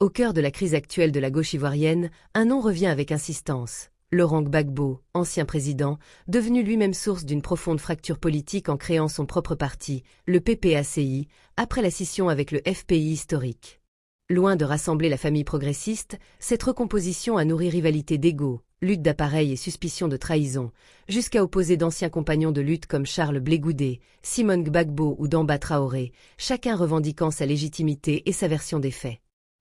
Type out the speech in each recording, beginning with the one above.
Au cœur de la crise actuelle de la gauche ivoirienne, un nom revient avec insistance. Laurent Gbagbo, ancien président, devenu lui-même source d'une profonde fracture politique en créant son propre parti, le PPACI, après la scission avec le FPI historique. Loin de rassembler la famille progressiste, cette recomposition a nourri rivalité d'ego, lutte d'appareil et suspicion de trahison, jusqu'à opposer d'anciens compagnons de lutte comme Charles Blé Goudé, Simone Gbagbo ou Damba Traoré, chacun revendiquant sa légitimité et sa version des faits.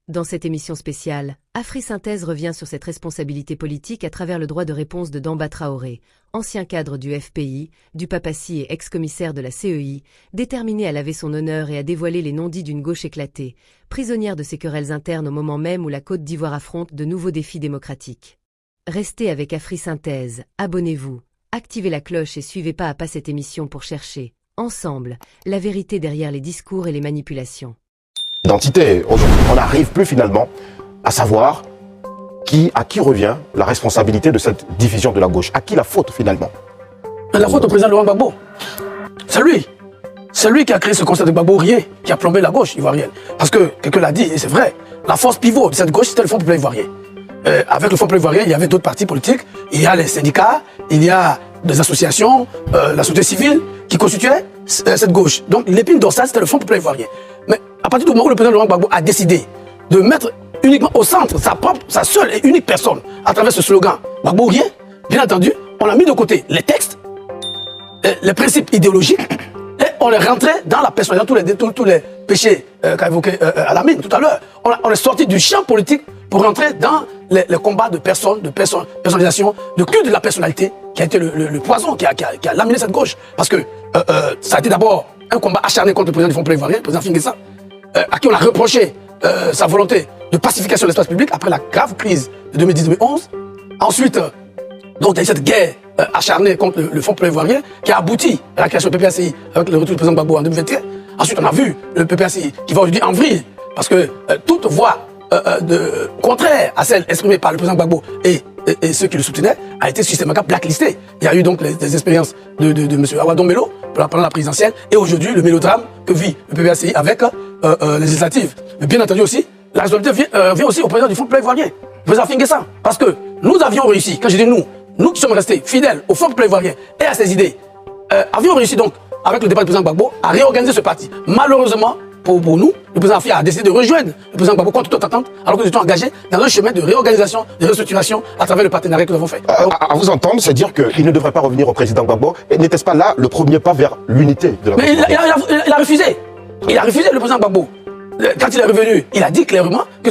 Dans cette émission spéciale, Afri-Synthèse revient sur cette responsabilité politique à travers le droit de réponse de Damba Traoré, ancien cadre du FPI, du PAPACI et ex-commissaire de la CEI, déterminé à laver son honneur et à dévoiler les non-dits d'une gauche éclatée, prisonnière de ses querelles internes au moment même où la Côte d'Ivoire affronte de nouveaux défis démocratiques. Restez avec Afri-Synthèse, abonnez-vous, activez la cloche et suivez pas à pas cette émission pour chercher, ensemble, la vérité derrière les discours et les manipulations. Identité. Aujourd'hui, on n'arrive plus finalement à savoir à qui revient la responsabilité de cette division de la gauche. À qui la faute finalement? La faute au président Laurent Gbagbo. C'est lui. C'est lui qui a créé ce concept de Gbagbo-rien, qui a plombé la gauche ivoirienne. Parce que, quelqu'un l'a dit, et c'est vrai, la force pivot de cette gauche, c'était le Front populaire ivoirien. Avec le Front populaire ivoirien, il y avait d'autres partis politiques, il y a les syndicats, il y a des associations, la société civile, qui constituaient cette gauche. Donc l'épine dorsale, c'était le Front populaire ivoirien. Mais à partir du moment où le président Laurent Gbagbo a décidé de mettre uniquement au centre sa seule et unique personne à travers ce slogan Gbagbo rien, bien entendu, on a mis de côté les textes, les principes idéologiques, et on est rentré dans la personnalité, tous les péchés qu'a évoqué Alamine tout à l'heure. On est sorti du champ politique pour rentrer dans les combats de personnalisation, de culte de la personnalité qui a été le poison qui a laminé cette gauche. Parce que ça a été d'abord un combat acharné contre le président du Front populaire ivoirien, le président Fingessa, à qui on a reproché sa volonté de pacification de l'espace public après la grave crise de 2010-2011. Ensuite, donc, il y a eu cette guerre acharnée contre le Front populaire ivoirien qui a abouti à la création du PPACI avec le retour du président Gbagbo en 2021. Ensuite, on a vu le PPACI qui va aujourd'hui en vrille parce que toute voix contraire à celle exprimée par le président Gbagbo et ceux qui le soutenaient a été systématiquement blacklistée. Il y a eu donc des expériences de M. Awadon Melo pendant la présidentielle et aujourd'hui le mélodrame que vit le PPACI avec les législatives. Mais bien entendu aussi, la responsabilité vient aussi au président du Front populaire ivoirien, le président Fingessa. Parce que nous avions réussi, quand je dis nous qui sommes restés fidèles au Front populaire ivoirien et à ses idées, avions réussi donc, avec le départ du président Gbagbo, à réorganiser ce parti. Malheureusement, pour nous, le président Afia a décidé de rejoindre le président Gbagbo contre toute attente, alors que nous étions engagés dans un chemin de réorganisation, de restructuration à travers le partenariat que nous avons fait. À vous entendre, c'est dire qu'il ne devrait pas revenir au président Gbagbo. Et n'était-ce pas là le premier pas vers l'unité de la gauche? Mais il a refusé. Il a refusé le président Gbagbo. Quand il est revenu, il a dit clairement que